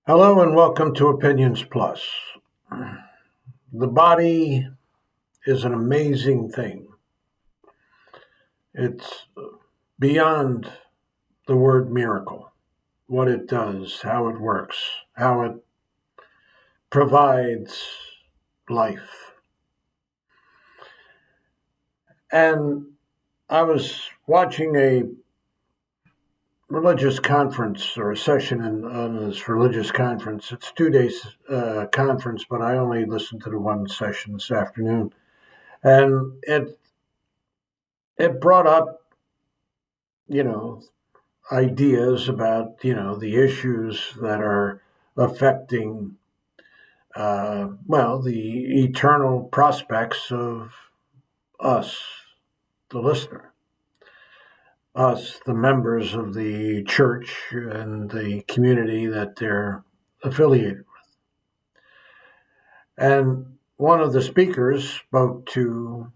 Hello and welcome to Opinions Plus. The body is an amazing thing. It's beyond the word miracle, what it does, how it works, how it provides life. And I was watching a religious conference or a session on this religious conference. It's 2 days conference, but I only listened to the one session this afternoon. And it brought up, you know, ideas about the issues that are affecting the eternal prospects of us, the listener, us, the members of the church and the community that they're affiliated with. And one of the speakers spoke to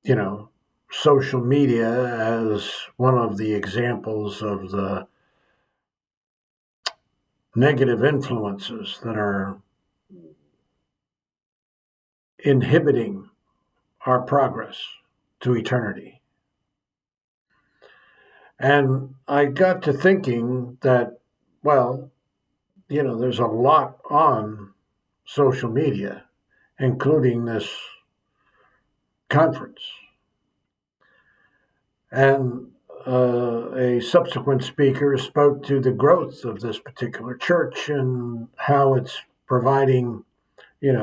you know social media as one of the examples of the negative influences that are inhibiting our progress to eternity. And I got to thinking that, there's a lot on social media, including this conference. And a subsequent speaker spoke to the growth of this particular church and how it's providing,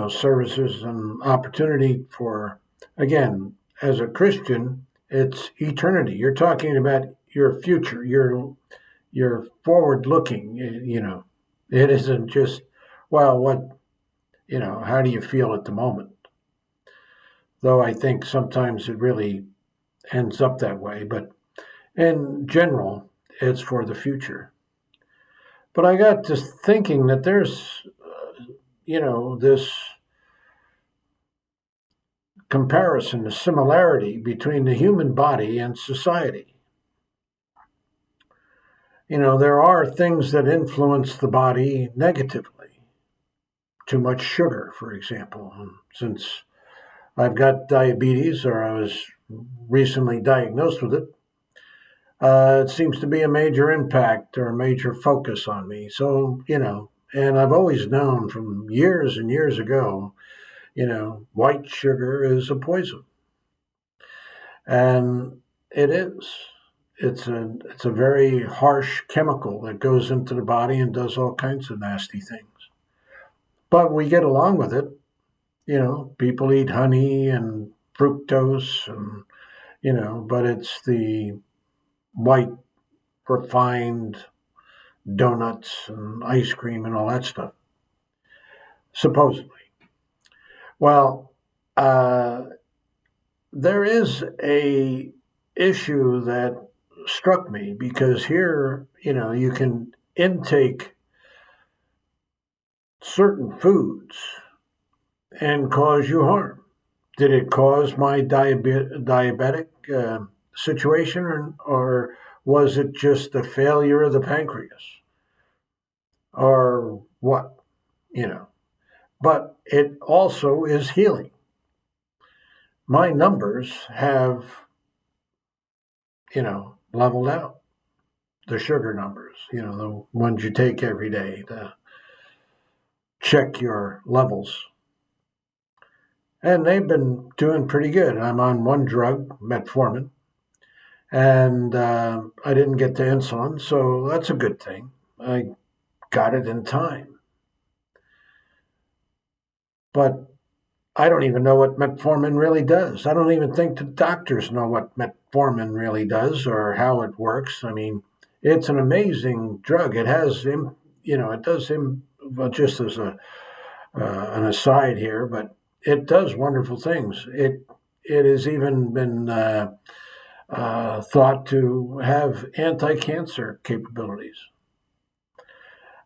services and opportunity for, again, as a Christian, it's eternity. You're talking about your future. You're forward looking. It isn't just, how do you feel at the moment? Though I think sometimes it really ends up that way. But in general, it's for the future. But I got to thinking that there's, this comparison, the similarity between the human body and society. There are things that influence the body negatively. Too much sugar, for example. Since I've got diabetes, or I was recently diagnosed with it, it seems to be a major impact or a major focus on me. So, and I've always known from years and years ago, white sugar is a poison. And it is. It's a very harsh chemical that goes into the body and does all kinds of nasty things. But we get along with it. People eat honey and fructose and but it's the white refined donuts and ice cream and all that stuff, supposedly. Well, there is a issue that struck me because here, you can intake certain foods and cause you harm. Did it cause my diabetic situation, or was it just a failure of the pancreas, or what? But it also is healing. My numbers have, leveled out. The sugar numbers, the ones you take every day to check your levels. And they've been doing pretty good. I'm on one drug, metformin, and I didn't get to insulin, so that's a good thing. I got it in time. But I don't even know what metformin really does. I don't even think the doctors know what metformin really does or how it works. I mean, it's an amazing drug. It has, it does well, just as an aside here, but it does wonderful things. It has even been thought to have anti-cancer capabilities.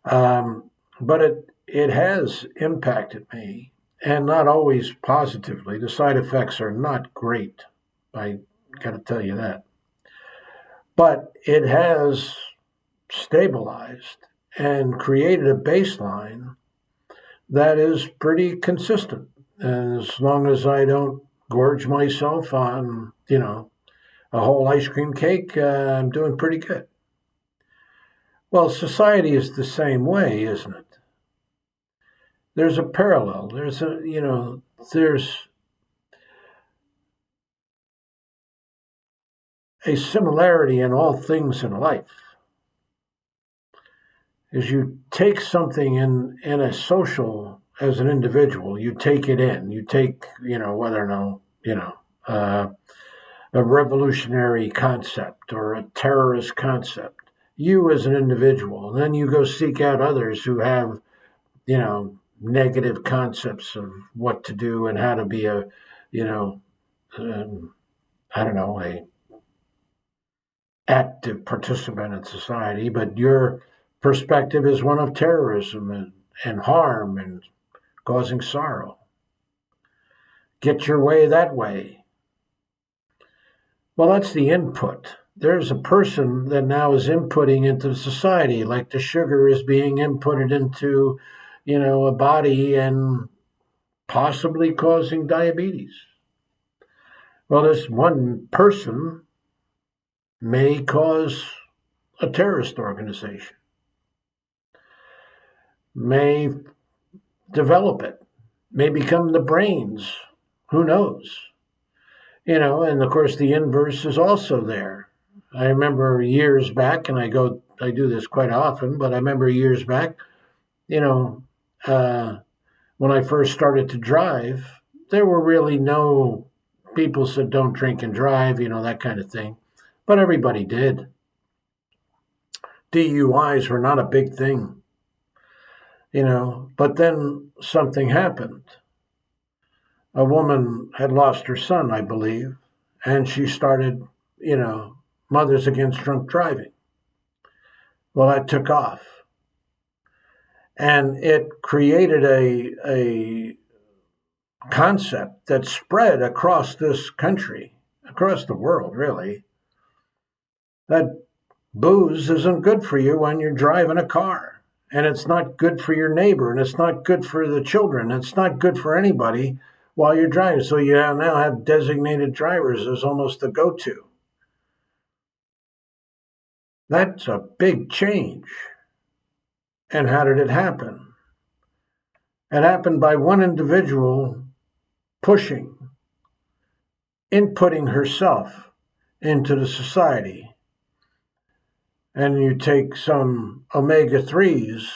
But it has impacted me, and not always positively. The side effects are not great. I got to tell you that. But it has stabilized and created a baseline that is pretty consistent. And as long as I don't gorge myself on, a whole ice cream cake, I'm doing pretty good. Well, society is the same way, isn't it? There's a parallel. There's a similarity in all things in life. Is you take something in a social as an individual, you take it in. You take, whether or no, uh, a revolutionary concept or a terrorist concept. You as an individual, and then you go seek out others who have, negative concepts of what to do and how to be a, you know, I don't know, a active participant in society, but your perspective is one of terrorism and harm and causing sorrow. Get your way that way. Well, that's the input. There's a person that now is inputting into society, like the sugar is being inputted into, a body and possibly causing diabetes. Well, this one person may cause a terrorist organization, may develop it, may become the brains. Who knows? And of course, the inverse is also there. I remember years back, and I do this quite often, but I remember years back, you know, uh, when I first started to drive, there were really no people said don't drink and drive, that kind of thing. But everybody did. DUIs were not a big thing, but then something happened. A woman had lost her son, I believe, and she started, Mothers Against Drunk Driving. Well, that took off. And it created a concept that spread across this country, across the world, really, that booze isn't good for you when you're driving a car. And it's not good for your neighbor, and it's not good for the children. It's not good for anybody while you're driving. So you now have designated drivers as almost the go to. That's a big change. And how did it happen? It happened by one individual pushing, inputting herself into the society. And you take some omega 3s,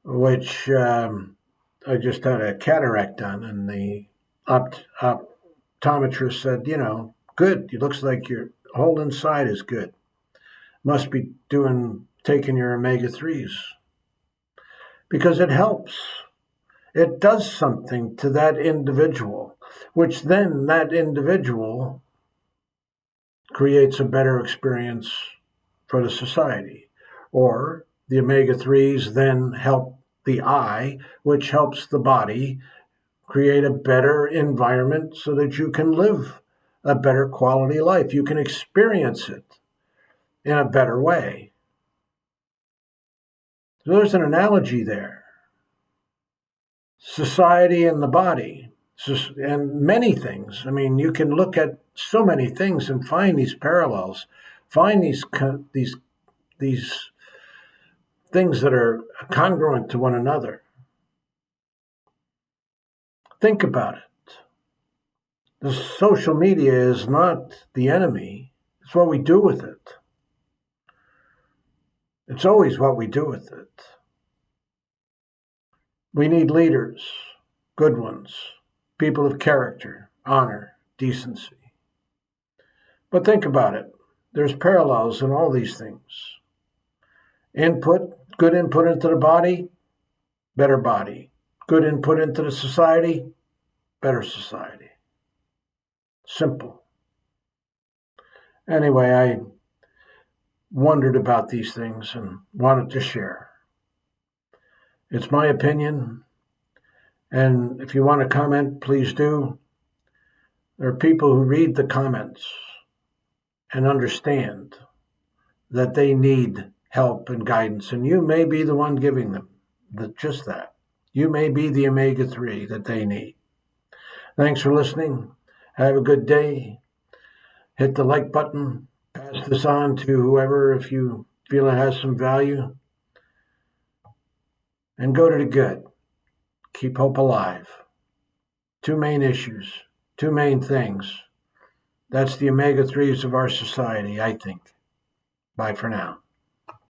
which I just had a cataract done, and the optometrist said, good. It looks like your whole inside is good. Must be taking your omega 3s because it helps. It does something to that individual, which then that individual creates a better experience for the society. Or the omega 3s then help the eye, which helps the body create a better environment so that you can live a better quality life. You can experience it in a better way. So there's an analogy there. Society and the body, and many things. I mean, you can look at so many things and find these parallels, find these things that are congruent to one another. Think about it. The social media is not the enemy. It's what we do with it. It's always what we do with it. We need leaders, good ones, people of character, honor, decency. But think about it. There's parallels in all these things. Good input into the body, better body. Good input into the society, better society. Simple. Anyway, I wondered about these things and wanted to share. It's my opinion, and if you want to comment, please do. There are people who read the comments and understand that they need help and guidance, and you may be the one giving them just that. You may be the omega-3 that they need. Thanks for listening. Have a good day. Hit the like button. Pass this on to whoever if you feel it has some value. And go to the good. Keep hope alive. Two main issues, two main things. That's the omega-3s of our society, I think. Bye for now.